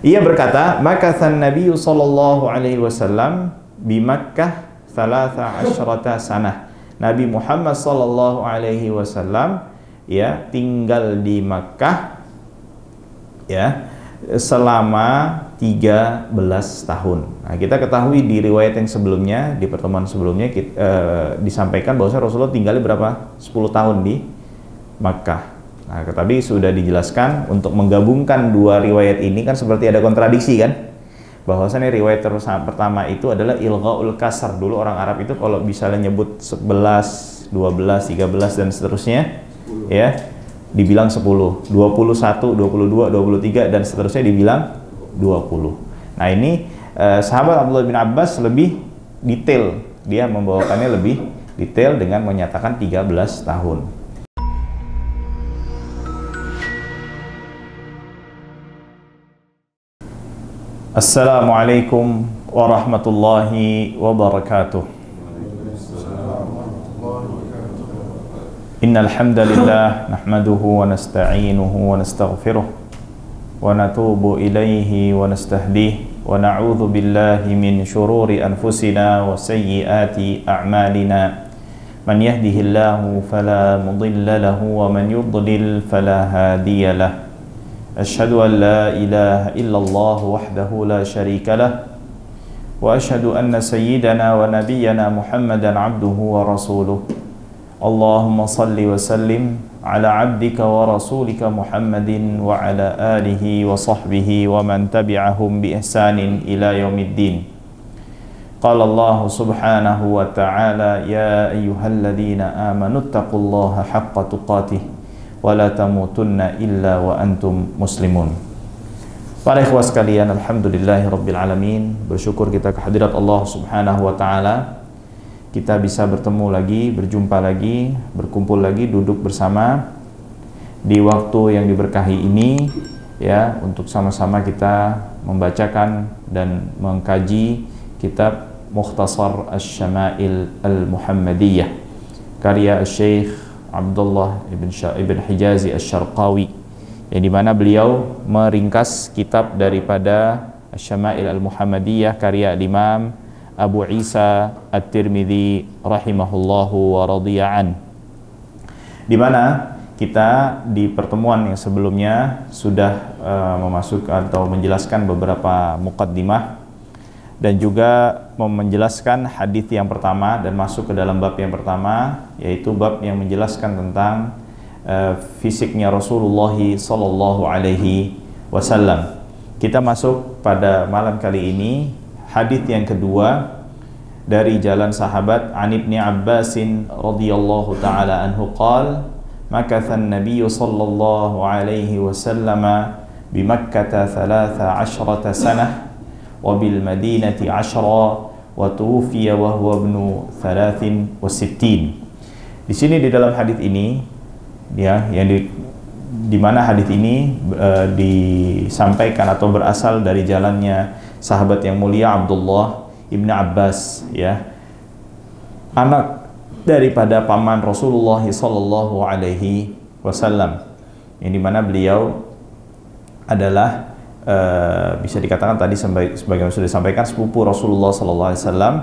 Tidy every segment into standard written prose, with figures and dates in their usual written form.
Ia berkata, makathan Nabi sallallahu alaihi wasallam bi Makkah 13 sanah. Nabi Muhammad sallallahu alaihi wasallam ya tinggal di Makkah ya selama 13 tahun. Nah, kita ketahui di riwayat yang sebelumnya, di pertemuan sebelumnya disampaikan bahwa Rasulullah tinggal berapa? 10 tahun di Makkah. Nah, tadi sudah dijelaskan untuk menggabungkan dua riwayat ini kan seperti ada kontradiksi kan? Bahwasanya riwayat pertama itu adalah ilghaul kasar. Dulu orang Arab itu kalau misalnya nyebut 11, 12, 13 dan seterusnya ya dibilang 10, 21, 22, 23 dan seterusnya dibilang 20. Nah, ini sahabat Abdullah bin Abbas lebih detail. Dia membawakannya lebih detail dengan menyatakan 13 tahun. Assalamualaikum warahmatullahi wabarakatuh. Innal hamdalillah nahmaduhu wa nasta'inuhu wa nastaghfiruh wa natubu ilaihi wa nastahdihi wa na'udzu billahi min shururi anfusina wa sayyiati a'malina. Man yahdihillahu fala mudilla lahu wa man yudlil fala hadiya lahu. أشهد أن لا إله إلا الله وحده لا شريك له وأشهد أن سيدنا ونبينا محمدا عبده ورسوله اللهم صل وسلم على عبدك ورسولك محمد وعلى آله وصحبه ومن تبعهم بإحسان إلى يوم الدين قال الله سبحانه وتعالى يا أيها الذين آمنوا اتقوا الله حق تقاته wala tamutunna illa wa antum muslimun. Para ikhwah sekalian, alhamdulillahirabbil alamin, bersyukur kita kehadirat Allah Subhanahu wa taala. Kita bisa bertemu lagi, berjumpa lagi, berkumpul lagi, duduk bersama di waktu yang diberkahi ini ya, untuk sama-sama kita membacakan dan mengkaji kitab Mukhtasar Asy-Syama'il Al-Muhammadiyah karya Syekh Abdullah ibn Hijazi Asy-Syarqawi, yang dimana beliau meringkas kitab daripada Asy-Syama'il Al-Muhammadiyah karya Imam Abu Isa At-Tirmidzi rahimahullahu wa radiya'an, dimana kita di pertemuan yang sebelumnya sudah memasukkan atau menjelaskan beberapa muqaddimah dan juga menjelaskan hadis yang pertama dan masuk ke dalam bab yang pertama, yaitu bab yang menjelaskan tentang fisiknya Rasulullah sallallahu alaihi wasallam. Kita masuk pada malam kali ini hadis yang kedua dari jalan sahabat An Ibni Abbasin radhiyallahu taala anhu qala makathan Nabiy sallallahu alaihi wasallam bi Makkah 13 sanah wa bil Madinati 10 wa tuwfiya wa huwa ibnu 63. Di sini di dalam hadis ini ya, yang di mana hadis ini disampaikan atau berasal dari jalannya sahabat yang mulia Abdullah ibn Abbas ya, anak daripada paman Rasulullah sallallahu alaihi wasallam, yang dimana beliau adalah bisa dikatakan tadi sebagaimana sudah disampaikan sepupu Rasulullah sallallahu alaihi wasallam,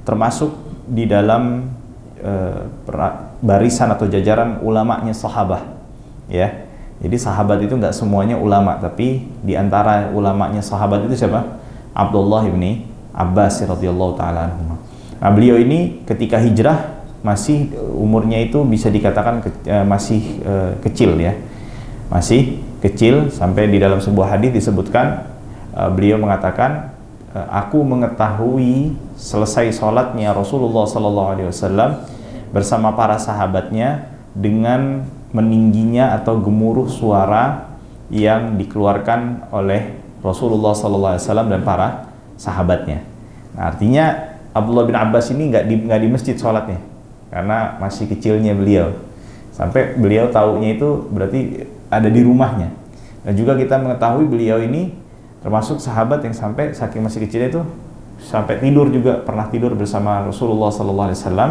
termasuk di dalam barisan atau jajaran ulamanya sahabat ya. Jadi sahabat itu nggak semuanya ulama, tapi di antara ulamanya sahabat itu siapa? Abdullah ibni Abbas radhiyallahu taala anhu. Nah, beliau ini ketika hijrah masih umurnya itu bisa dikatakan masih kecil ya, masih kecil, sampai di dalam sebuah hadis disebutkan beliau mengatakan, aku mengetahui selesai sholatnya Rasulullah sallallahu alaihi wasallam bersama para sahabatnya dengan meningginya atau gemuruh suara yang dikeluarkan oleh Rasulullah sallallahu alaihi wasallam dan para sahabatnya. Nah, artinya Abdullah bin Abbas ini nggak di masjid sholatnya karena masih kecilnya beliau, sampai beliau taunya itu berarti ada di rumahnya. Dan juga kita mengetahui beliau ini termasuk sahabat yang sampai saking masih kecilnya itu sampai tidur juga, pernah tidur bersama Rasulullah sallallahu alaihi wasallam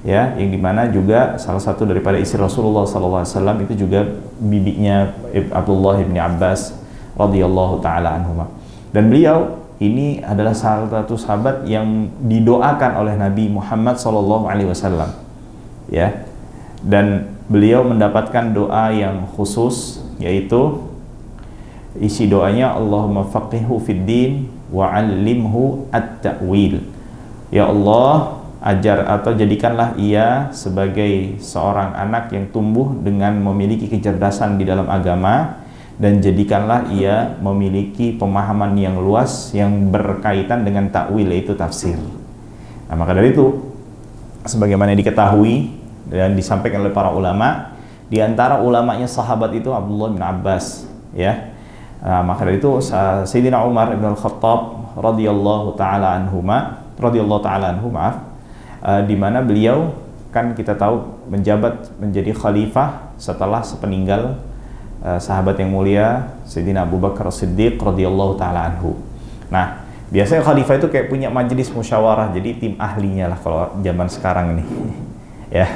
ya, yang dimana juga salah satu daripada istri Rasulullah sallallahu alaihi wasallam itu juga bibinya Abdullah bin Abbas radhiyallahu taala anhuma. Dan beliau ini adalah salah satu sahabat yang didoakan oleh Nabi Muhammad sallallahu alaihi wasallam. Ya. Dan beliau mendapatkan doa yang khusus, yaitu isi doanya Allahumma faqihhu fid din wa 'allimhu at-ta'wil. Ya Allah, ajar atau jadikanlah ia sebagai seorang anak yang tumbuh dengan memiliki kecerdasan di dalam agama, dan jadikanlah ia memiliki pemahaman yang luas yang berkaitan dengan takwil, yaitu tafsir. Nah, maka dari itu, sebagaimana diketahui dan disampaikan oleh para ulama, di antara ulamanya sahabat itu Abdullah bin Abbas, ya. Nah, maka dari itu Sayyidina Umar bin Al-Khattab radhiyallahu taala anhu, di mana beliau kan kita tahu menjabat menjadi khalifah setelah sepeninggal sahabat yang mulia Sayyidina Abu Bakar As-Siddiq radhiyallahu taala anhu. Nah, biasanya khalifah itu kayak punya majelis musyawarah, jadi tim ahlinya lah kalau zaman sekarang ini. Ya.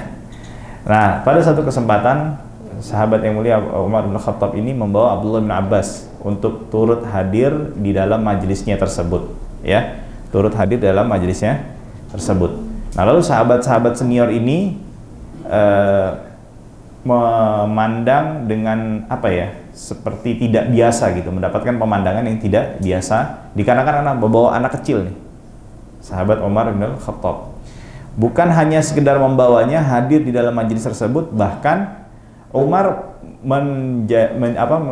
Nah, pada satu kesempatan sahabat yang mulia Umar bin Khattab ini membawa Abdullah bin Abbas untuk turut hadir di dalam majelisnya tersebut, ya. Turut hadir dalam majelisnya tersebut. Nah, lalu sahabat-sahabat senior ini memandang dengan apa ya, seperti tidak biasa gitu, mendapatkan pemandangan yang tidak biasa dikarenakan membawa anak kecil nih, sahabat Umar bin Khattab. Bukan hanya sekedar membawanya hadir di dalam majelis tersebut, bahkan Umar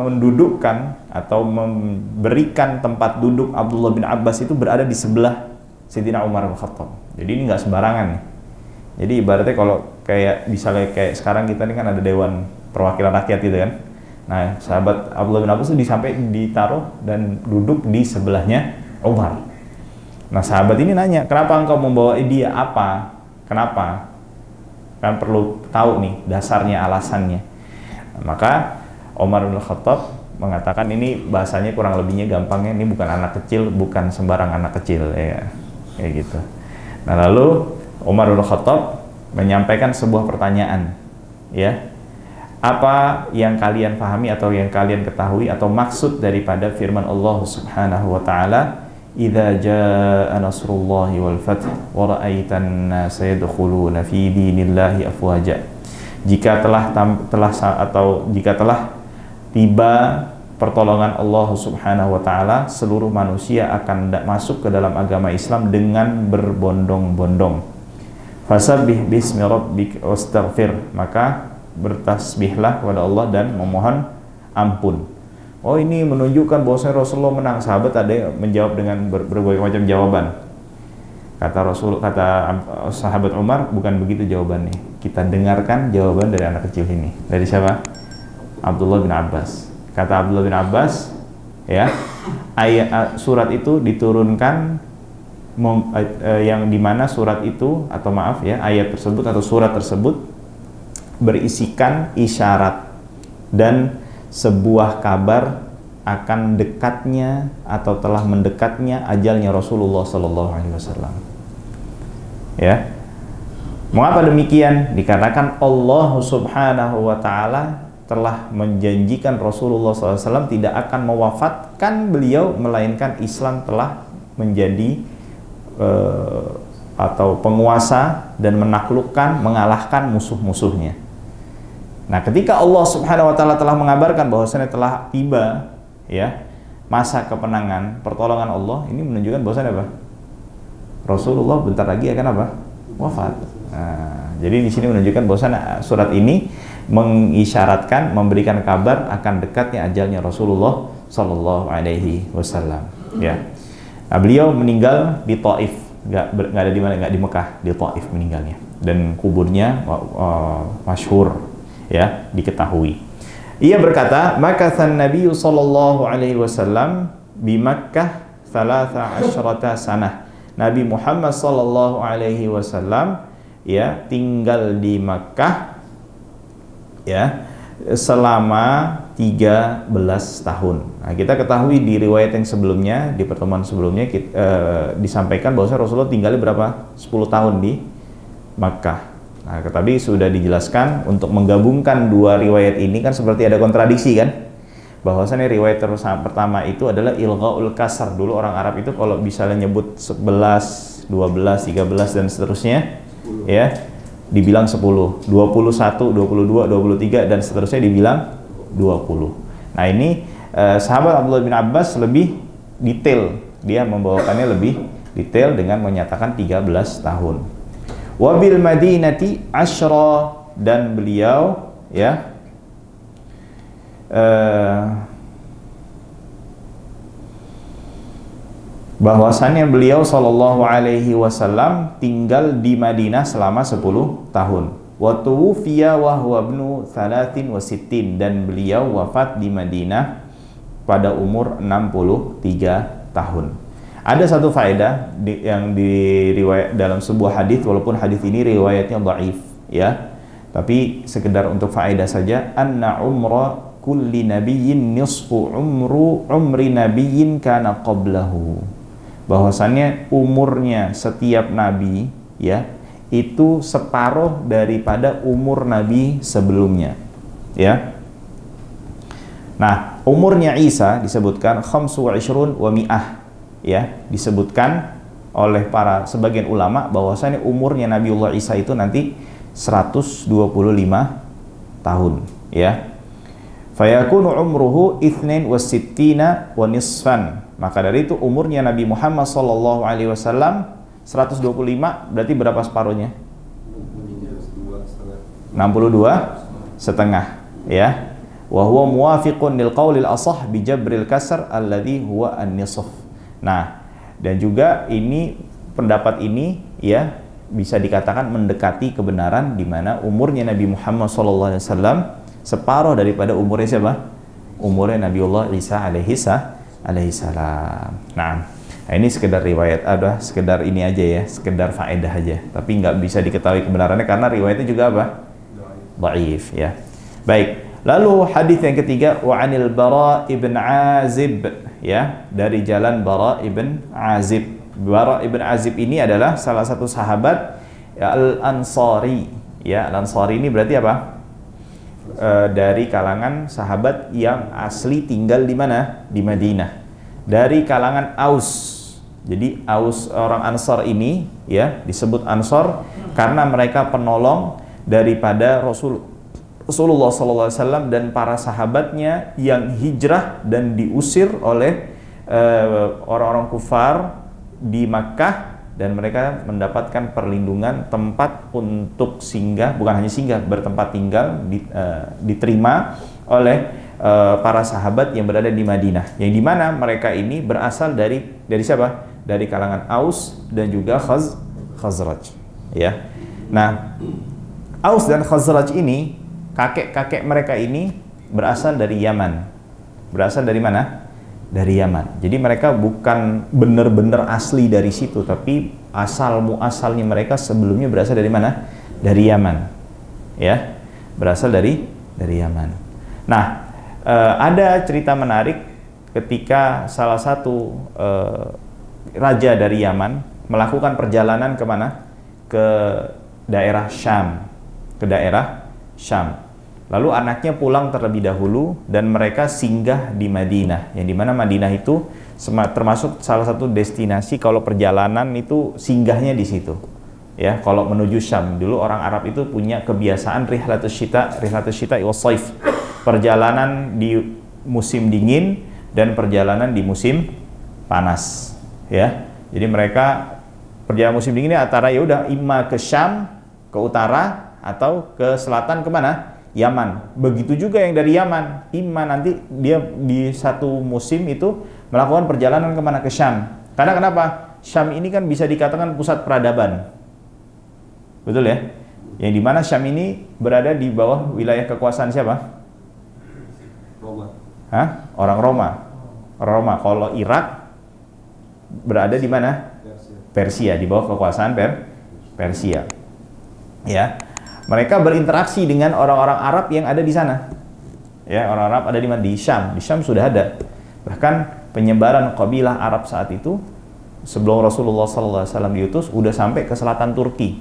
mendudukkan atau memberikan tempat duduk Abdullah bin Abbas itu berada di sebelah Sayyidina Umar bin Khattab. Jadi ini nggak sembarangan nih. Jadi ibaratnya kalau kayak misalnya kayak sekarang kita ini kan ada Dewan Perwakilan Rakyat gitu kan. Nah, sahabat Abdullah bin Abbas itu ditaruh dan duduk di sebelahnya Umar. Nah, sahabat ini nanya, kenapa engkau membawa dia, apa? Kenapa? Kan perlu tahu nih dasarnya, alasannya. Nah, maka Umar bin Khattab mengatakan, ini bahasanya kurang lebihnya gampangnya, ini bukan anak kecil, bukan sembarang anak kecil, ya kayak gitu. Nah, lalu Umar bin Khattab menyampaikan sebuah pertanyaan, ya, apa yang kalian pahami atau yang kalian ketahui atau maksud daripada firman Allah Subhanahu wa taala, idza jaa nasrullahi wal fath wa ra'aitan nasa yadkhuluna fi dinillahi afwaja. Jika telah tiba pertolongan Allah Subhanahu wa taala, seluruh manusia akan masuk ke dalam agama Islam dengan berbondong-bondong. Fasabbih bismi rabbik wastaghfir, maka bertasbihlah kepada Allah dan memohon ampun. Oh, ini menunjukkan bahwasanya Rasulullah menang. Sahabat ada yang menjawab dengan berbagai macam jawaban. Kata sahabat Umar, bukan begitu jawabannya. Kita dengarkan jawaban dari anak kecil ini. Dari siapa? Abdullah bin Abbas. Kata Abdullah bin Abbas, ya, surat itu diturunkan yang dimana surat itu ayat tersebut atau surat tersebut berisikan isyarat dan sebuah kabar akan dekatnya atau telah mendekatnya ajalnya Rasulullah Sallallahu Alaihi Wasallam. Ya, mengapa demikian? Dikarenakan Allah Subhanahu Wa Taala telah menjanjikan Rasulullah SAW tidak akan mewafatkan beliau, melainkan Islam telah menjadi atau penguasa dan menaklukkan, mengalahkan musuh-musuhnya. Nah, ketika Allah Subhanahu wa taala telah mengabarkan bahwasanya telah tiba, ya, masa kemenangan, pertolongan Allah, ini menunjukkan bahwasanya apa? Rasulullah bentar lagi akan apa? Wafat. Nah, jadi di sini menunjukkan bahwasanya surat ini mengisyaratkan, memberikan kabar akan dekatnya ajalnya Rasulullah Sallallahu Alaihi Wasallam. Ya, nah, beliau meninggal di Taif, nggak ada di mana, nggak di Mekah, di Taif meninggalnya, dan kuburnya masyhur, ya, diketahui. Ia berkata, makathan Nabi Sallallahu Alaihi Wasallam di Makkah 13 sanah. Nabi Muhammad Sallallahu Alaihi Wasallam, ya, tinggal di Makkah, ya, selama 13 tahun. Nah, kita ketahui di riwayat yang sebelumnya, di pertemuan sebelumnya disampaikan bahwa Rasulullah tinggalnya berapa? 10 tahun di Makkah. Nah, tadi sudah dijelaskan untuk menggabungkan dua riwayat ini kan seperti ada kontradiksi kan? bahwasannya riwayat pertama itu adalah ilghaul kasar. Dulu orang Arab itu kalau misalnya nyebut 11, 12, 13 dan seterusnya ya dibilang 10, 21, 22, 23 dan seterusnya dibilang 20. Nah ini sahabat Abdullah bin Abbas lebih detail, dia membawakannya lebih detail dengan menyatakan 13 tahun. Wabil Madinati Ashra, dan beliau ya bahwasannya beliau sallallahu alaihi wasallam tinggal di Madinah selama 10 tahun. Wa tuwfiya wa huwa ibnu 63, dan beliau wafat di Madinah pada umur 63 tahun. Ada satu faedah yang diriwayat dalam sebuah hadis, walaupun hadis ini riwayatnya dhaif ya. Tapi sekedar untuk faedah saja, anna umra kulli nabiyyin nisfu umri nabiyyin kana qablahu. Bahwasannya umurnya setiap nabi ya itu separuh daripada umur nabi sebelumnya ya. Nah, umurnya Isa disebutkan 25 wa mi'ah ya, disebutkan oleh para sebagian ulama bahwasannya umurnya Nabiullah Isa itu nanti 125 tahun ya. Fayakunu umruhu 62 wa nisfan. Maka dari itu umurnya Nabi Muhammad sallallahu alaihi wasallam 125, berarti berapa separuhnya? 62 setengah ya. Wa huwa muwafiqun lil qaulil asah bi jabril kasr alladhi huwa an-nisf. Nah, dan juga ini pendapat ini ya bisa dikatakan mendekati kebenaran, di mana umurnya Nabi Muhammad SAW separuh daripada umurnya siapa? Umurnya Nabiullah Isa alaihi salam. Nah, ini sekedar riwayat, sekedar ini aja ya, sekedar faedah aja. Tapi nggak bisa diketahui kebenarannya karena riwayatnya juga apa? Dhaif ya. Baik. Lalu hadis yang ketiga, wa anil Bara ibn Azib ya, dari jalan Bara ibn Azib. Bara ibn Azib ini adalah salah satu sahabat ya, Al-Ansari ya. Al-Ansari ini berarti apa? Dari kalangan sahabat yang asli tinggal di mana? Di Madinah. Dari kalangan Aus. Jadi Aus, orang Ansar ini ya disebut Ansar karena mereka penolong daripada Rasulullah SAW dan para sahabatnya yang hijrah dan diusir oleh orang-orang kufar di Makkah, dan mereka mendapatkan perlindungan, tempat untuk singgah, bukan hanya singgah, bertempat tinggal, diterima oleh para sahabat yang berada di Madinah, yang dimana mereka ini berasal dari siapa? Dari kalangan Aus dan juga Khazraj ya. Nah, Aus dan Khazraj ini, kakek-kakek mereka ini berasal dari Yaman. Berasal dari mana? Dari Yaman. Jadi mereka bukan benar-benar asli dari situ, tapi asal-muasalnya mereka sebelumnya berasal dari mana? Dari Yaman. Ya, berasal dari Yaman. Nah, ada cerita menarik ketika salah satu raja dari Yaman melakukan perjalanan kemana? Ke daerah Syam. Ke daerah Syam. Lalu anaknya pulang terlebih dahulu dan mereka singgah di Madinah, yang dimana Madinah itu termasuk salah satu destinasi kalau perjalanan itu singgahnya di situ. Ya, kalau menuju Syam, dulu orang Arab itu punya kebiasaan rihlatus syita wa shaif. Perjalanan di musim dingin dan perjalanan di musim panas. Ya, jadi mereka perjalanan musim dingin ini antara ya udah imma ke Syam, ke utara, atau ke selatan kemana? Yaman. Begitu juga yang dari Yaman, imma nanti dia di satu musim itu melakukan perjalanan kemana? Ke Syam. Karena kenapa? Syam ini kan bisa dikatakan pusat peradaban, betul ya? Yang dimana Syam ini berada di bawah wilayah kekuasaan siapa? Roma. Hah? Orang Roma. Roma. Kalau Irak berada di mana? Persia, di bawah kekuasaan Persia. Ya. Mereka berinteraksi dengan orang-orang Arab yang ada di sana. Ya, orang Arab ada di mana? Di Syam. Di Syam sudah ada. Bahkan penyebaran kabilah Arab saat itu sebelum Rasulullah SAW diutus udah sampai ke selatan Turki.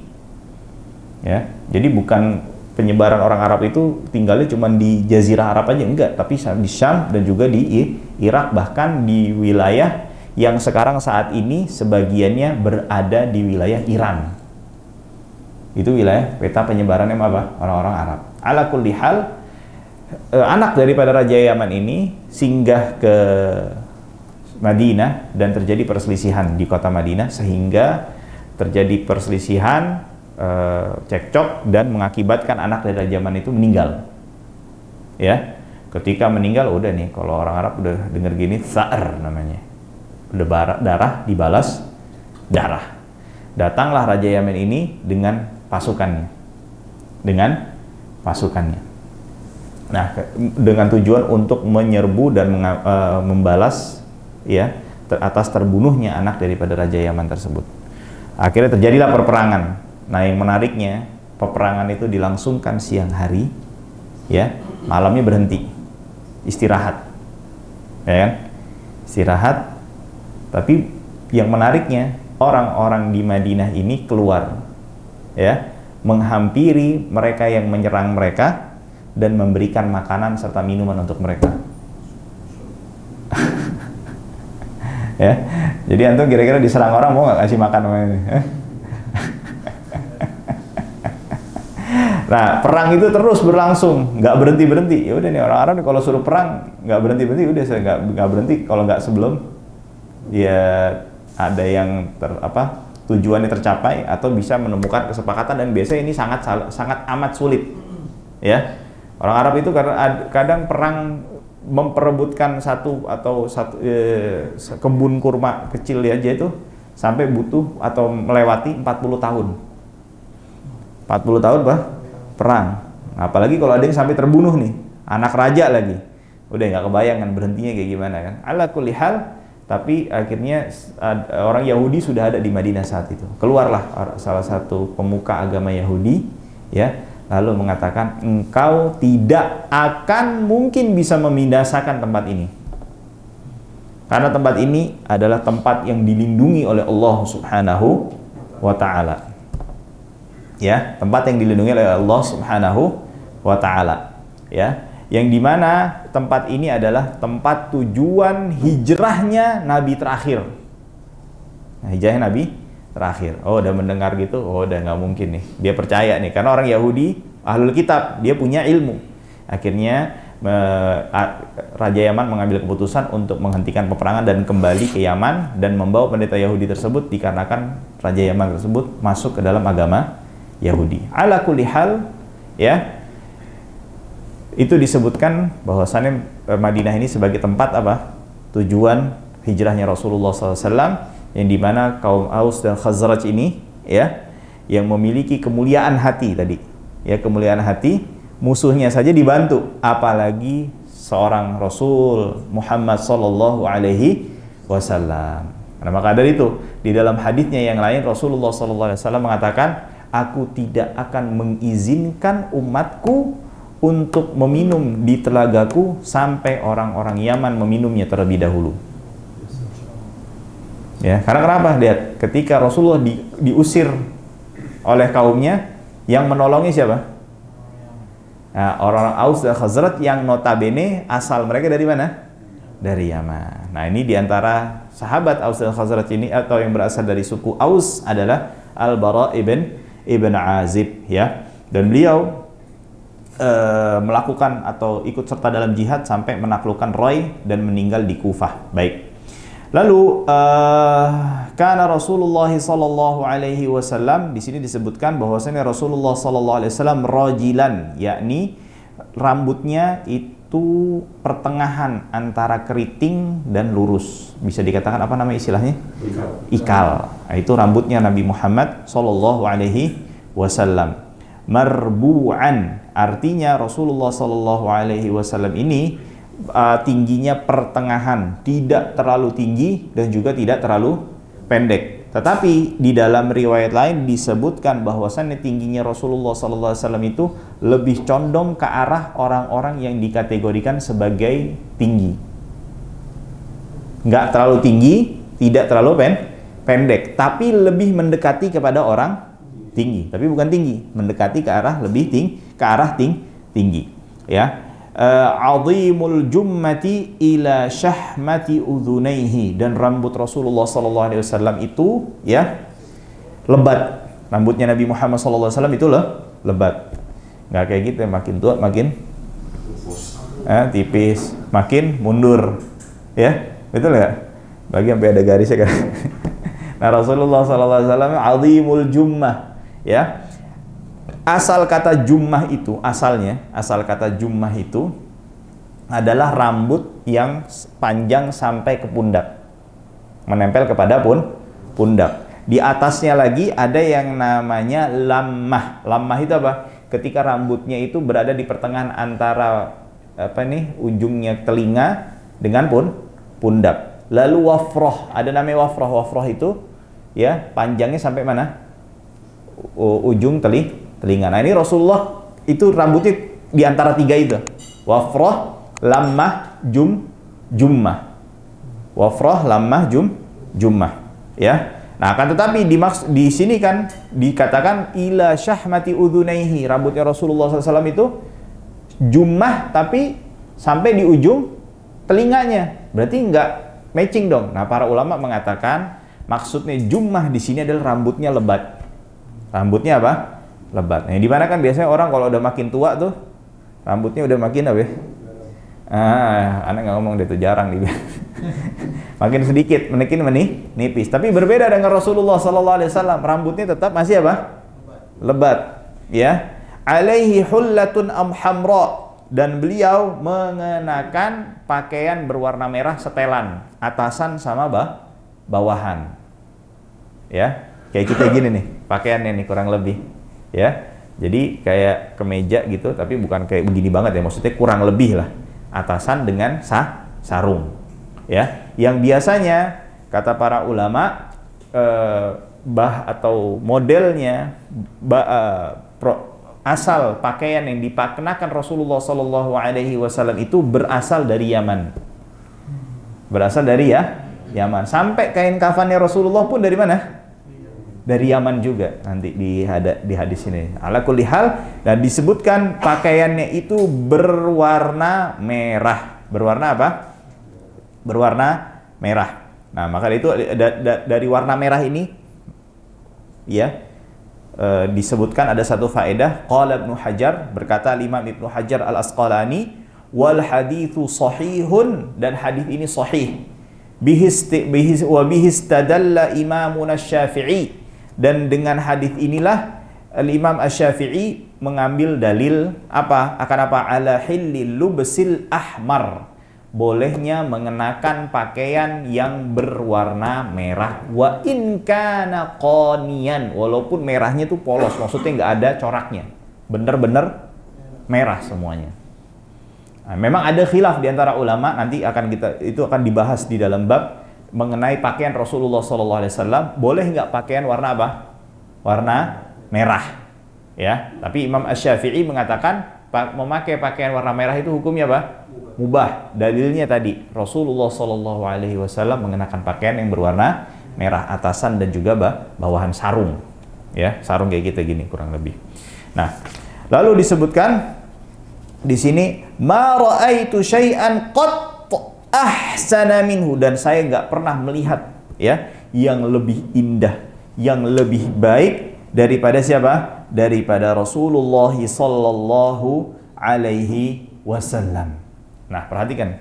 Ya, jadi bukan penyebaran orang Arab itu tinggalnya cuma di Jazirah Arab aja, enggak, tapi di Syam dan juga di Irak, bahkan di wilayah yang sekarang saat ini sebagiannya berada di wilayah Iran. Itu wilayah peta penyebarannya apa? Orang-orang Arab. Ala kulli hal, anak daripada Raja Yaman ini singgah ke Madinah dan terjadi perselisihan di kota Madinah, sehingga terjadi perselisihan, cekcok, dan mengakibatkan anak dari Raja Yaman itu meninggal. Ya, ketika meninggal udah nih, kalau orang Arab udah denger gini, sa'ar namanya, udah darah dibalas darah. Datanglah Raja Yaman ini dengan pasukannya, nah, dengan tujuan untuk menyerbu dan membalas, ya, atas terbunuhnya anak daripada Raja Yaman tersebut. Akhirnya terjadilah perperangan. Nah, yang menariknya, peperangan itu dilangsungkan siang hari, ya, malamnya berhenti, istirahat, ya kan? Istirahat. Tapi yang menariknya, orang-orang di Madinah ini keluar, ya, menghampiri mereka yang menyerang mereka dan memberikan makanan serta minuman untuk mereka. Ya, jadi antum kira-kira diserang orang mau nggak kasih makan sama ini? Nah, perang itu terus berlangsung, nggak berhenti. Ya udah nih, orang Arab kalau suruh perang nggak berhenti, udah saya nggak berhenti kalau nggak sebelum ya ada yang tujuannya tercapai atau bisa menemukan kesepakatan, dan biasanya ini sangat amat sulit. Ya, orang Arab itu kadang perang memperebutkan satu kebun kurma kecil aja itu sampai butuh atau melewati 40 tahun. 40 tahun perang. Apalagi kalau ada yang sampai terbunuh nih, anak raja lagi. Udah nggak kebayang kan berhentinya kayak gimana kan. Ala kulli hal, tapi akhirnya orang Yahudi sudah ada di Madinah saat itu. Keluarlah salah satu pemuka agama Yahudi, ya, lalu mengatakan, engkau tidak akan mungkin bisa membinasakan tempat ini. Karena tempat ini adalah tempat yang dilindungi oleh Allah Subhanahu wa ta'ala. Ya, tempat yang dilindungi oleh Allah Subhanahu wa ta'ala. Ya, yang dimana tempat ini adalah tempat tujuan hijrahnya Nabi terakhir. Nah, hijrahnya Nabi terakhir. Oh, udah mendengar gitu, oh udah nggak mungkin nih. Dia percaya nih, karena orang Yahudi, ahlul kitab, dia punya ilmu. Akhirnya Raja Yaman mengambil keputusan untuk menghentikan peperangan dan kembali ke Yaman dan membawa pendeta Yahudi tersebut, dikarenakan Raja Yaman tersebut masuk ke dalam agama Yahudi. Ala kulli hal, ya, itu disebutkan bahwasannya Madinah ini sebagai tempat tujuan hijrahnya Rasulullah SAW, yang dimana kaum Aus dan Khazraj ini, ya, yang memiliki kemuliaan hati tadi, ya, kemuliaan hati, musuhnya saja dibantu, apalagi seorang Rasul Muhammad Sallallahu Alaihi Wasallam. Nah, maka dari itu di dalam hadisnya yang lain Rasulullah Sallallahu Alaihi Wasallam mengatakan, aku tidak akan mengizinkan umatku untuk meminum di telagaku sampai orang-orang Yaman meminumnya terlebih dahulu. Ya, karena kenapa? Lihat, ketika Rasulullah diusir oleh kaumnya, yang menolongnya siapa? Nah, orang-orang Aus dan Khazraj yang notabene asal mereka dari mana? Dari Yaman. Nah, ini diantara sahabat Aus dan Khazraj ini atau yang berasal dari suku Aus adalah Al-Bara ibn Azib, ya. Dan beliau melakukan atau ikut serta dalam jihad sampai menaklukkan Roy dan meninggal di Kufah. Baik. Lalu karena Rasulullah sallallahu alaihi wasallam, di sini disebutkan bahwasanya Rasulullah sallallahu alaihi wasallam rajilan, yakni rambutnya itu pertengahan antara keriting dan lurus. Bisa dikatakan apa nama istilahnya? Ikal. Nah, itu rambutnya Nabi Muhammad sallallahu alaihi wasallam. Marbu'an, artinya Rasulullah sallallahu alaihi wasallam ini tingginya pertengahan, tidak terlalu tinggi dan juga tidak terlalu pendek. Tetapi di dalam riwayat lain disebutkan bahwasannya tingginya Rasulullah SAW itu lebih condong ke arah orang-orang yang dikategorikan sebagai tinggi. Nggak terlalu tinggi, tidak terlalu pendek, tapi lebih mendekati kepada orang tinggi, tapi bukan tinggi, mendekati ke arah lebih tinggi, ya. Azimul jummati ila syahmati udhunaihi, dan rambut Rasulullah sallallahu alaihi wasallam itu ya lebat. Rambutnya Nabi Muhammad sallallahu alaihi wasallam itu lebat. Nggak kayak gitu, makin tua makin tipis, makin mundur. Ya, betul nggak? Bagi sampai ada garisnya kan. Nah, Rasulullah sallallahu alaihi wasallam azimul jummah, ya. Asal kata jummah itu, asal kata jummah itu adalah rambut yang panjang sampai ke pundak, menempel kepada pundak. Di atasnya lagi ada yang namanya lammah. Lammah itu apa? Ketika rambutnya itu berada di pertengahan antara ujungnya telinga dengan pundak. Lalu wafroh, ada namanya wafroh. Wafroh itu ya panjangnya sampai mana? Ujung telinga. Nah, ini Rasulullah itu rambutnya di antara tiga itu. Wafroh, lammah, jummah. Wafroh, lammah, jummah. Ya. Nah, akan tetapi di sini kan dikatakan ila syahmati udhunaihi. Rambutnya Rasulullah SAW itu jummah tapi sampai di ujung telinganya. Berarti enggak matching dong. Nah, para ulama mengatakan maksudnya jummah di sini adalah rambutnya lebat. Rambutnya apa? Lebat. Nah, di mana kan biasanya orang kalau udah makin tua tuh rambutnya udah makin apa ya? Anak nggak ngomong deh tuh, jarang nih. Makin sedikit, makin nipis. Tapi berbeda dengan Rasulullah sallallahu alaihi wasallam, rambutnya tetap masih apa? Lebat. Ya. Alaihi hullatun amhamra, dan beliau mengenakan pakaian berwarna merah setelan, atasan sama bawahan. Ya. Kayak kita gini nih, pakaiannya nih kurang lebih. Ya, jadi kayak kemeja gitu, tapi bukan kayak begini banget ya, maksudnya kurang lebih lah, atasan dengan sarung, ya, yang biasanya kata para ulama atau modelnya asal pakaian yang dikenakan Rasulullah Shallallahu Alaihi Wasallam itu berasal dari Yaman, Yaman, sampai kain kafannya Rasulullah pun dari mana? Dari Yaman juga nanti di hadis ini. Ala kulli hal, dan disebutkan pakaiannya itu berwarna merah. Berwarna apa? Berwarna merah. Nah, maka itu dari warna merah ini ya disebutkan ada satu faedah. Qala Ibnu Hajar, berkata Imam Ibnu Hajar Al-Asqalani, wal haditsu sahihun, dan hadis ini sahih. Bihi istadalla Imamuna Syafi'i, dan dengan hadis inilah Imam Asy-Syafi'i mengambil dalil apa? Akan apa? Ala hillil lubsil ahmar, bolehnya mengenakan pakaian yang berwarna merah. Wa in kana qaniyan, walaupun merahnya itu polos, maksudnya nggak ada coraknya, bener-bener merah semuanya. Nah, memang ada khilaf di antara ulama, nanti itu akan dibahas di dalam bab mengenai pakaian Rasulullah SAW, boleh nggak pakaian warna apa? Warna merah, ya. Tapi Imam Asy-Syafi'i mengatakan memakai pakaian warna merah itu hukumnya apa? Mubah. Dalilnya tadi Rasulullah SAW mengenakan pakaian yang berwarna merah, atasan dan juga bawahan sarung, ya, sarung kayak kita gini kurang lebih. Nah, lalu disebutkan di sini ma ra'aitu syai'an qat ahsana minhu, dan saya nggak pernah melihat ya yang lebih indah, yang lebih baik daripada siapa? Daripada Rasulullah sallallahu alaihi wasallam. Nah, perhatikan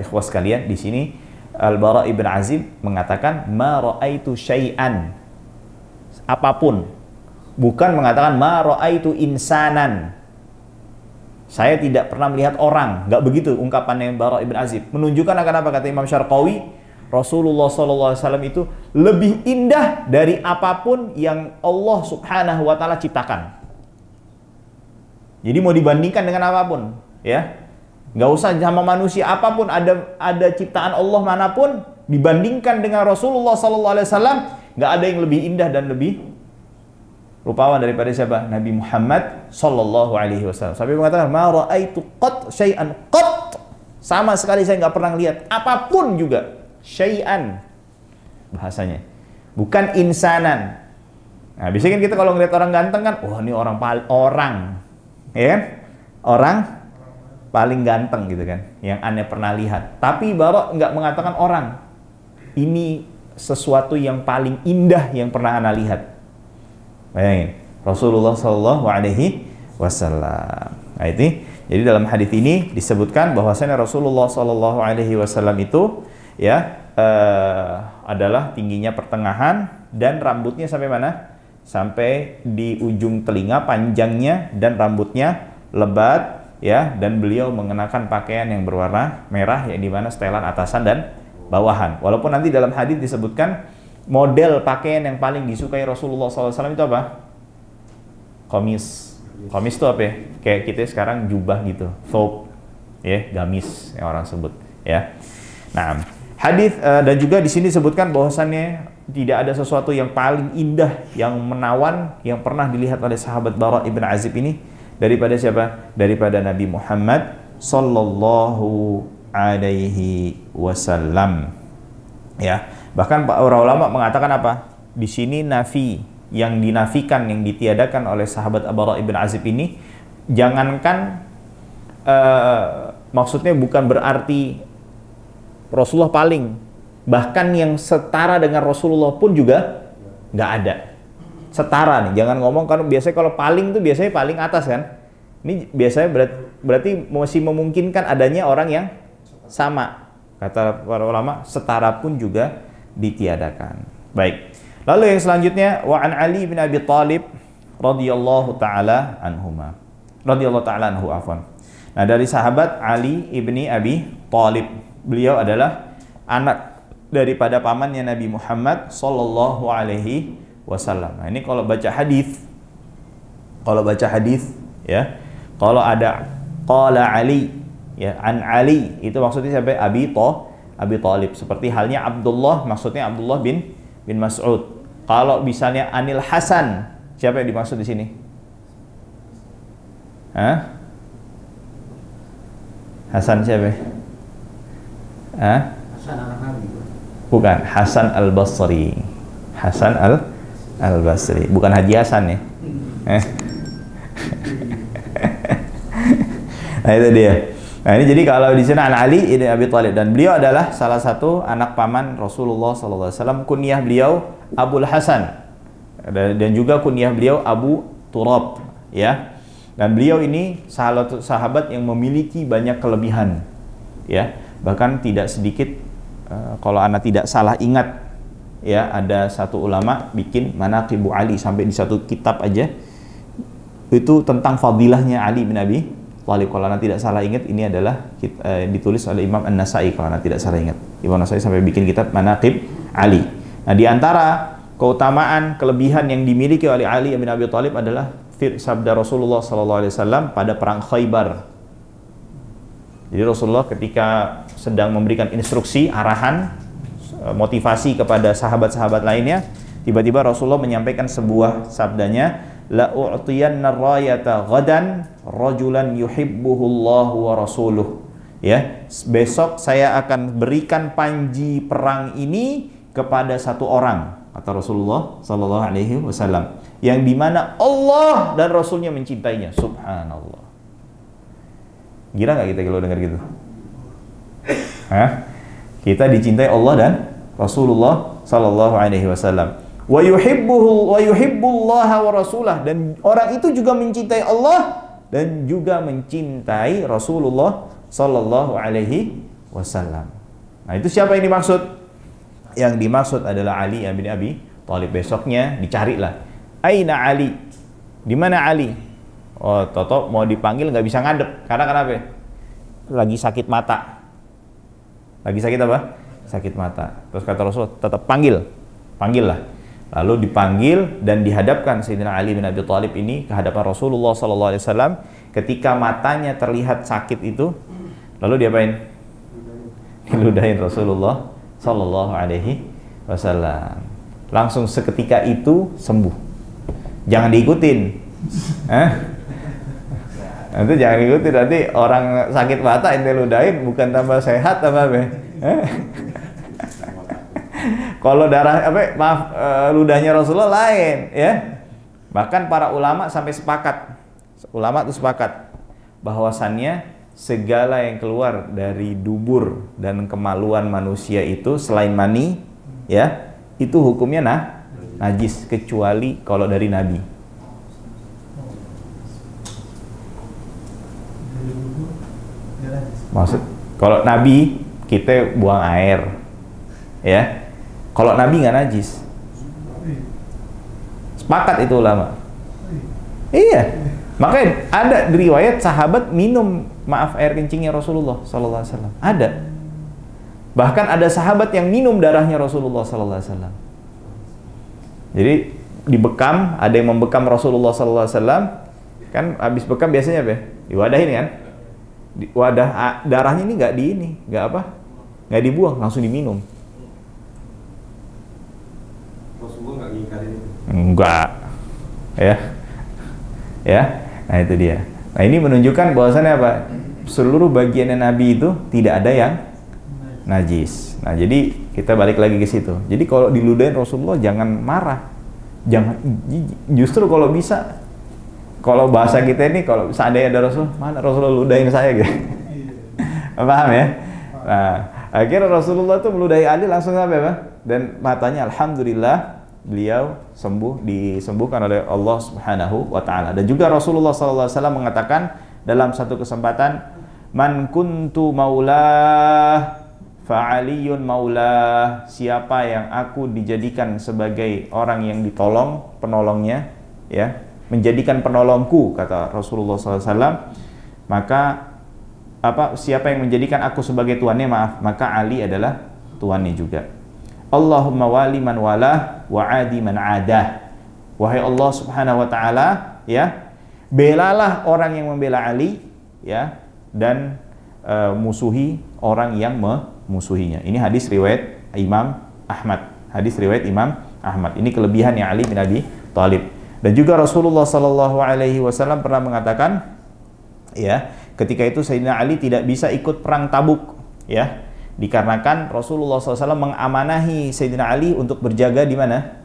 ikhwas sekalian, di sini Al-Bara ibn Azib mengatakan ma raaitu syai'an, apapun, bukan mengatakan ma raaitu insanan. Saya tidak pernah melihat orang, nggak begitu ungkapannya Bara ibn Azib. Menunjukkan akan apa, kata Imam Syarqawi, Rasulullah SAW itu lebih indah dari apapun yang Allah Subhanahu wa Ta'ala ciptakan. Jadi mau dibandingkan dengan apapun, ya, nggak usah sama manusia, apapun, ada ciptaan Allah manapun, dibandingkan dengan Rasulullah SAW, nggak ada yang lebih indah dan lebih rupawan daripada siapa? Nabi Muhammad sallallahu alaihi wasallam. Sampai mengatakan ma raaitu qat syai'an qat, sama sekali saya nggak pernah lihat apapun juga, syai'an bahasanya, bukan insanan, Nah, biasanya kan kita kalau ngeliat orang ganteng kan, wah ini orang, ya kan? Orang paling ganteng gitu kan, yang Anda pernah lihat. Tapi Bapak nggak mengatakan orang. Ini sesuatu yang paling indah yang pernah Anda lihat. Bayangin, Rasulullah Shallallahu Alaihi Wasallam. Nah, itu, jadi dalam hadis ini disebutkan bahwasanya Rasulullah Shallallahu Alaihi Wasallam itu ya adalah tingginya pertengahan dan rambutnya sampai mana? Sampai di ujung telinga, panjangnya, dan rambutnya lebat ya, dan beliau mengenakan pakaian yang berwarna merah yang dimana setelan atasan dan bawahan. Walaupun nanti dalam hadis disebutkan model pakaian yang paling disukai Rasulullah SAW itu apa? Komis. Komis itu apa ya? Kayak kita sekarang jubah gitu, thob, ya, gamis yang orang sebut ya. Nah, hadis dan juga di sini disebutkan bahwasannya tidak ada sesuatu yang paling indah, yang menawan, yang pernah dilihat oleh sahabat Bara ibn Azib ini daripada siapa? Daripada Nabi Muhammad Sallallahu Alaihi Wasallam. Ya, bahkan para ulama mengatakan apa? Di sini nafi, yang dinafikan, yang ditiadakan oleh sahabat Bara ibn Azib ini, jangankan maksudnya bukan berarti Rasulullah paling, bahkan yang setara dengan Rasulullah pun juga nggak ada. Setara nih, jangan ngomong, karena biasanya kalau paling itu biasanya paling atas kan. Ini biasanya berarti masih memungkinkan adanya orang yang sama. Kata para ulama, setara pun juga ditiadakan. Baik. Lalu yang selanjutnya, wa an Ali bin Abi Thalib radhiyallahu taala anhuma. Radhiyallahu taala anhu, afwan. Nah, dari sahabat Ali ibni Abi Thalib. Beliau adalah anak daripada pamannya Nabi Muhammad Sallallahu Alaihi Wasallam. Nah, ini kalau baca hadis ya, kalau ada qala Ali ya, an Ali, itu maksudnya siapa? Abi Thalib. Seperti halnya Abdullah, maksudnya Abdullah bin Mas'ud. Kalau misalnya Anil Hasan, siapa yang dimaksud di sini? Hah? Hasan siapa? Hah? Bukan, Hasan Al-Basri. Hasan Al-Basri, bukan Haji Hasan ya. Nah, itu dia. Nah, ini jadi kalau di sini Ali ibn Abi Thalib, dan beliau adalah salah satu anak paman Rasulullah SAW. Kunyah beliau Abul Hasan, dan juga kunyah beliau Abu Turab ya. Dan beliau ini sahabat yang memiliki banyak kelebihan ya. Bahkan tidak sedikit, kalau anak tidak salah ingat ya, ada satu ulama bikin Manaqibu Ali, sampai di satu kitab aja itu tentang fadilahnya Ali bin Abi Thalib. Kalau anak tidak salah ingat, ini adalah ditulis oleh Imam An-Nasai, kalau anak tidak salah ingat. Imam An-Nasai sampai bikin kitab Manaqib Ali. Nah, di antara keutamaan, kelebihan yang dimiliki oleh Ali bin Abi Thalib adalah sabda Rasulullah SAW pada perang Khaybar. Jadi Rasulullah ketika sedang memberikan instruksi, arahan, motivasi kepada sahabat-sahabat lainnya, tiba-tiba Rasulullah menyampaikan sebuah sabdanya, la u'tiyanna rayata ghadan rajulan yuhibbuhullahu wa rasuluh. Ya, besok saya akan berikan panji perang ini kepada satu orang, kata Rasulullah sallallahu alaihi wasallam, yang dimana Allah dan Rasulnya mencintainya. Subhanallah. Gila nggak kita kalau dengar gitu? Hah? Kita dicintai Allah dan Rasulullah sallallahu alaihi wasallam. Wa yuhibbullaha wa rasulah, dan orang itu juga mencintai Allah dan juga mencintai Rasulullah sallallahu alaihi wasallam. Nah, itu siapa yang dimaksud? Yang dimaksud adalah Ali bin Abi Thalib. Besoknya dicarilah, aina Ali? Di mana Ali? Oh, Toto mau dipanggil nggak bisa ngadep. Karena kenapa? Lagi sakit mata. Lagi sakit apa? Sakit mata. Terus kata Rasul, tetap panggillah. Lalu dipanggil dan dihadapkan Sayyidina Ali bin Abi Thalib ini ke hadapan Rasulullah SAW. Ketika matanya terlihat sakit itu, lalu diapain? Diludahin Rasulullah SAW. Langsung seketika itu sembuh. Jangan diikutin. Nanti jangan ikuti, nanti orang sakit mata ente ludahin, bukan tambah sehat tambah apa? Kalau darah ludahnya Rasulullah lain, ya. Bahkan para ulama sampai sepakat. Ulama itu sepakat bahwasannya segala yang keluar dari dubur dan kemaluan manusia itu selain mani, ya, itu hukumnya najis kecuali kalau dari Nabi. Maksud kalau Nabi kita buang air, ya. Kalau Nabi nggak najis. Sepakat itu ulama. Iya. Makanya ada riwayat sahabat minum air kencingnya Rasulullah sallallahu alaihi wasallam. Ada. Bahkan ada sahabat yang minum darahnya Rasulullah sallallahu alaihi wasallam. Jadi dibekam, ada yang membekam Rasulullah sallallahu alaihi wasallam. Kan habis bekam biasanya apa? Diwadahin kan? Wadah darahnya ini nggak dibuang, langsung diminum. Rasulullah nggak ngingkarin itu? Enggak, ya, nah itu dia. Nah ini menunjukkan bahwasannya apa? Seluruh bagiannya Nabi itu tidak ada yang najis. Nah jadi kita balik lagi ke situ. Jadi kalau diludahin Rasulullah jangan marah, justru kalau bisa. Kalau bahasa kita ini, kalau seandainya ada Rasul, mana Rasulullah ludahin saya gitu. Paham ya? Nah, akhirnya Rasulullah tuh meludahi Ali langsung sampai apa? Dan matanya alhamdulillah beliau disembuhkan oleh Allah Subhanahu wa taala. Dan juga Rasulullah sallallahu alaihi wasallam mengatakan dalam satu kesempatan, "Man kuntu maulah fa aliyun maulah." Siapa yang aku dijadikan sebagai orang yang ditolong, penolongnya, ya. Menjadikan penolongku, kata Rasulullah SAW, maka siapa yang menjadikan aku sebagai tuannya, maka Ali adalah tuannya juga. Allahumma wali man walah wa adi man adah. Wahai Allah Subhanahu wa taala, ya, belalah orang yang membela Ali, ya, dan musuhi orang yang memusuhinya. Ini hadis riwayat Imam Ahmad. Hadis riwayat Imam Ahmad. Ini kelebihannya Ali bin Abi Thalib. Dan juga Rasulullah Sallallahu Alaihi Wasallam pernah mengatakan, ya, ketika itu Sayyidina Ali tidak bisa ikut perang Tabuk, ya, dikarenakan Rasulullah SAW mengamanahi Sayyidina Ali untuk berjaga di mana?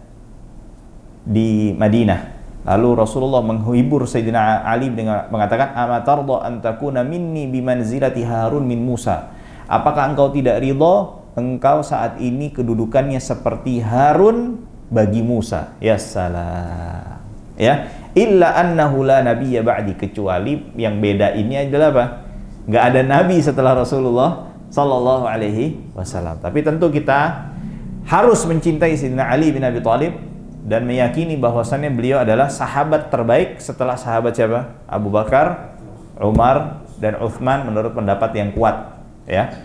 Di Madinah. Lalu Rasulullah menghibur Sayyidina Ali dengan mengatakan, "Amatarda an takuna minni bimanzilati Harun min Musa." Apakah engkau tidak ridha engkau saat ini kedudukannya seperti Harun bagi Musa? Ya salam. Ya, illa annahu la nabiyya ba'di, kecuali yang beda ini adalah apa? Nggak ada nabi setelah Rasulullah sallallahu alaihi wasallam. Tapi tentu kita harus mencintai Sayyidina Ali bin Abi Thalib dan meyakini bahwasannya beliau adalah sahabat terbaik setelah sahabat siapa? Abu Bakar, Umar, dan Uthman menurut pendapat yang kuat, ya.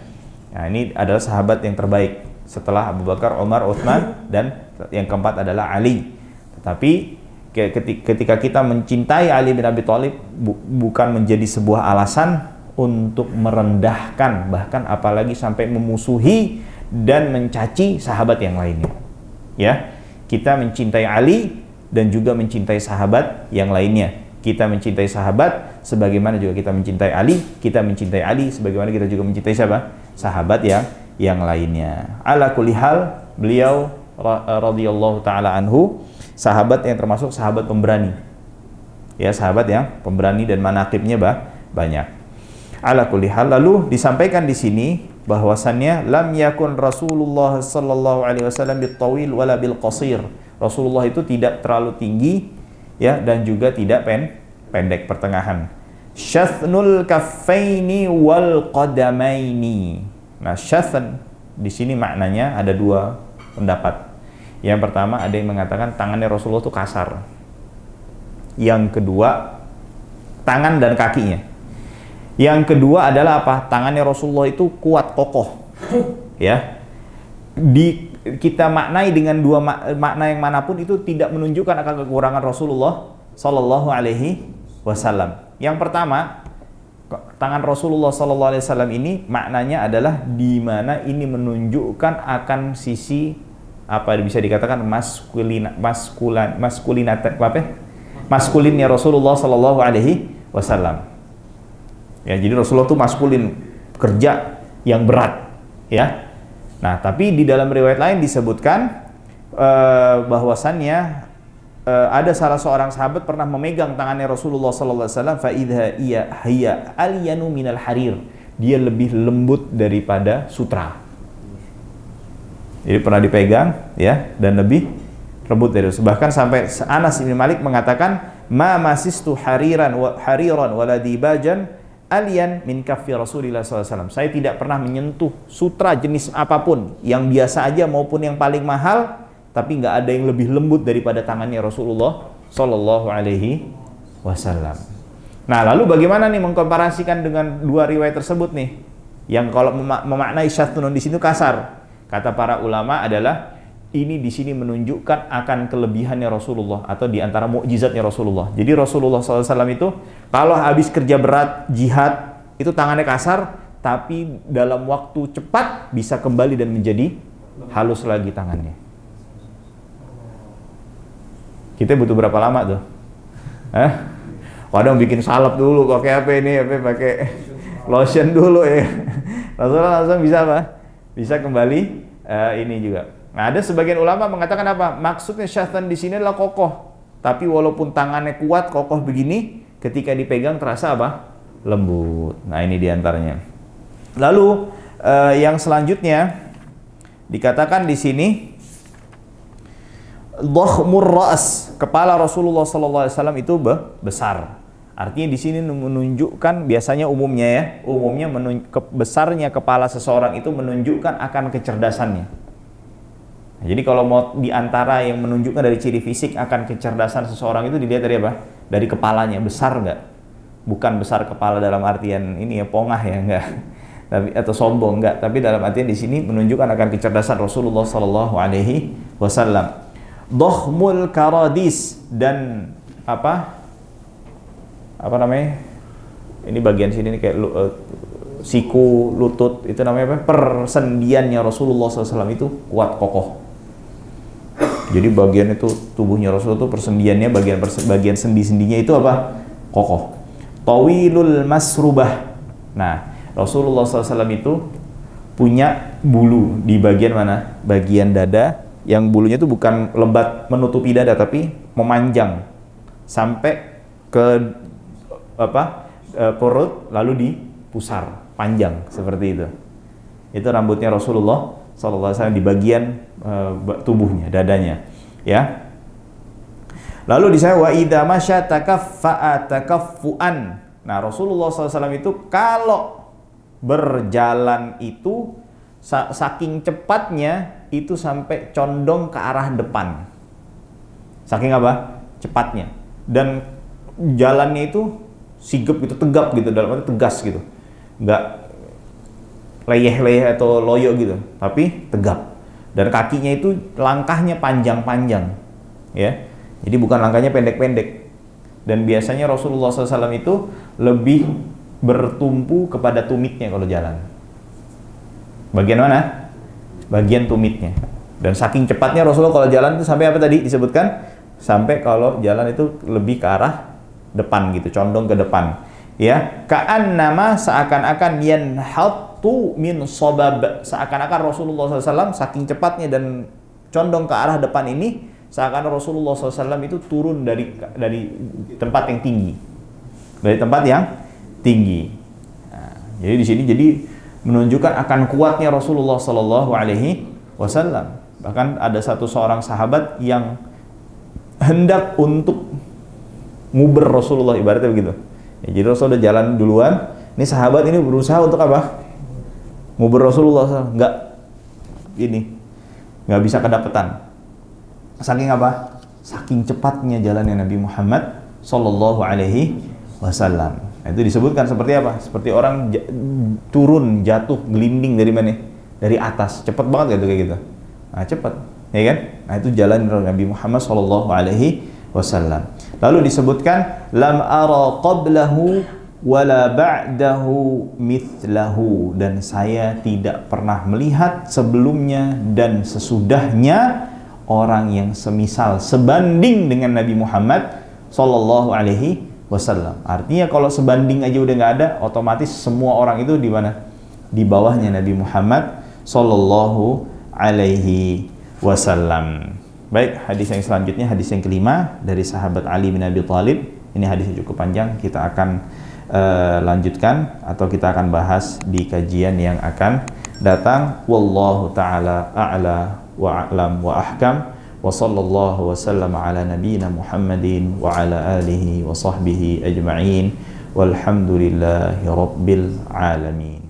Nah, ini adalah sahabat yang terbaik setelah Abu Bakar, Umar, Uthman, dan yang keempat adalah Ali. Tetapi ketika kita mencintai Ali bin Abi Thalib bukan menjadi sebuah alasan untuk merendahkan, bahkan apalagi sampai memusuhi dan mencaci sahabat yang lainnya. Ya, kita mencintai Ali dan juga mencintai sahabat yang lainnya. Kita mencintai sahabat sebagaimana juga kita mencintai Ali, kita mencintai Ali sebagaimana kita juga mencintai siapa? Sahabat yang lainnya. Ala kulli hal, beliau radhiyallahu taala anhu sahabat yang termasuk sahabat pemberani. Ya, sahabat yang pemberani dan manaqibnya banyak. Ala kulli hal, lalu disampaikan di sini bahwasannya lam yakun Rasulullah sallallahu alaihi wasallam bitawil wala bil qasir. Rasulullah itu tidak terlalu tinggi, ya, dan juga tidak pendek, pertengahan. Syathnul kaffaini wal qadamaini. Nah, syathn di sini maknanya ada dua pendapat. Yang pertama, ada yang mengatakan tangannya Rasulullah itu kasar. Yang kedua, tangan dan kakinya. Yang kedua adalah apa? Tangannya Rasulullah itu kuat, kokoh. Ya. Kita maknai dengan dua makna yang manapun itu tidak menunjukkan akan kekurangan Rasulullah sallallahu alaihi wasallam. Yang pertama, tangan Rasulullah sallallahu alaihi wasallam ini maknanya adalah di mana ini menunjukkan akan sisi apa bisa dikatakan maskulinnya Rasulullah sallallahu alaihi wasallam. Ya, jadi Rasulullah itu maskulin, kerja yang berat, ya. Nah, tapi di dalam riwayat lain disebutkan bahwasannya ada salah seorang sahabat pernah memegang tangannya Rasulullah sallallahu alaihi wasallam, fa idza hiya alyanu minal harir. Dia lebih lembut daripada sutra. Jadi pernah dipegang ya, dan lebih lembut dari itu. Bahkan sampai Anas bin Malik mengatakan, "Ma masistu hariran wala dibajan alyan min kaffi Rasulillah SAW." Saya tidak pernah menyentuh sutra jenis apapun, yang biasa aja maupun yang paling mahal, tapi nggak ada yang lebih lembut daripada tangannya Rasulullah Sallallahu Alaihi Wasallam. Nah, lalu bagaimana nih mengkomparasikan dengan dua riwayat tersebut nih, yang kalau memaknai syattunun di sini kasar? Kata para ulama adalah ini di sini menunjukkan akan kelebihannya Rasulullah atau di antara mukjizatnya Rasulullah. Jadi Rasulullah SAW itu kalau habis kerja berat jihad itu tangannya kasar, tapi dalam waktu cepat bisa kembali dan menjadi halus lagi tangannya. Kita butuh berapa lama tuh? Kadang bikin salep dulu, pakai apa ini? Pakai lotion dulu ya. Rasulullah langsung bisa apa? Bisa kembali ini juga. Nah, ada sebagian ulama mengatakan apa? Maksudnya syattan di sini adalah kokoh. Tapi walaupun tangannya kuat, kokoh begini, ketika dipegang terasa apa? Lembut. Nah, ini diantaranya. Lalu yang selanjutnya dikatakan di sini dhakhmur ra's, kepala Rasulullah sallallahu alaihi wasallam itu besar. Artinya di sini menunjukkan, biasanya umumnya besarnya kepala seseorang itu menunjukkan akan kecerdasannya. Nah, jadi kalau mau diantara yang menunjukkan dari ciri fisik akan kecerdasan seseorang itu dilihat dari apa? Dari kepalanya, besar nggak? Bukan besar kepala dalam artian ini ya pongah ya, enggak. Tapi atau sombong enggak, tapi dalam artian di sini menunjukkan akan kecerdasan Rasulullah sallallahu alaihi wasallam. Dhakhmul karadis, dan apa namanya? Ini bagian sini nih kayak siku, lutut, itu namanya apa? Persendiannya Rasulullah SAW itu kuat kokoh. Jadi bagian itu tubuhnya Rasulullah itu persendiannya, bagian sendi-sendinya itu apa? Kokoh. Tawilul masrubah. Nah, Rasulullah SAW itu punya bulu di bagian mana? Bagian dada, yang bulunya itu bukan lebat menutupi dada, tapi memanjang sampai ke perut, lalu dipusar panjang seperti itu. Itu rambutnya Rasulullah SAW di bagian tubuhnya, dadanya, ya. Lalu di sana wa idza masya takaffa'a takaffuan. Nah, Rasulullah SAW itu kalau berjalan itu saking cepatnya itu sampai condong ke arah depan. Saking apa? Cepatnya. Dan jalannya itu sigap gitu, tegap gitu, dalam arti tegas gitu, nggak leyeh-leyeh atau loyo gitu, tapi tegap. Dan kakinya itu langkahnya panjang-panjang, ya. Jadi bukan langkahnya pendek-pendek. Dan biasanya Rasulullah SAW itu lebih bertumpu kepada tumitnya kalau jalan. Bagian mana? Bagian tumitnya. Dan saking cepatnya Rasulullah kalau jalan itu sampai apa tadi disebutkan? Sampai kalau jalan itu lebih ke arah depan gitu, condong ke depan, ya. Ka'annama, seakan-akan yanhattu min sabab, seakan-akan Rasulullah SAW saking cepatnya dan condong ke arah depan ini, seakan Rasulullah SAW itu turun dari tempat yang tinggi, dari tempat yang tinggi. Nah, jadi di sini menunjukkan akan kuatnya Rasulullah Sallallahu Alaihi Wasallam. Bahkan ada seorang sahabat yang hendak untuk nguber Rasulullah, ibaratnya begitu. Ya, jadi Rasul udah jalan duluan, ini sahabat ini berusaha untuk apa? Nguber Rasulullah, nggak bisa kedapatan. Saking apa? Saking cepatnya jalannya Nabi Muhammad Sallallahu Alaihi Wasallam. Nah, itu disebutkan seperti apa? Seperti orang turun, jatuh, gelinding dari mana? Dari atas, cepat banget gitu kayak gitu. Nah, cepat, ya kan? Nah, itu jalan Nabi Muhammad Sallallahu Alaihi Wasallam. Lalu disebutkan lam ara qablahu wala ba'dahu mithlahu, dan saya tidak pernah melihat sebelumnya dan sesudahnya orang yang semisal sebanding dengan Nabi Muhammad Sallallahu Alaihi Wasallam. Artinya kalau sebanding aja udah nggak ada, otomatis semua orang itu di mana? Di bawahnya Nabi Muhammad sallallahu alaihi wasallam. Baik, hadis yang selanjutnya, hadis yang kelima dari sahabat Ali bin Abi Thalib. Ini hadisnya cukup panjang, kita akan lanjutkan atau kita akan bahas di kajian yang akan datang. Wallahu ta'ala a'la wa a'lam wa ahkam, wa sallallahu wa sallam ala nabiyyina Muhammadin wa ala alihi wa sahbihi ajma'in, walhamdulillahi rabbil alamin.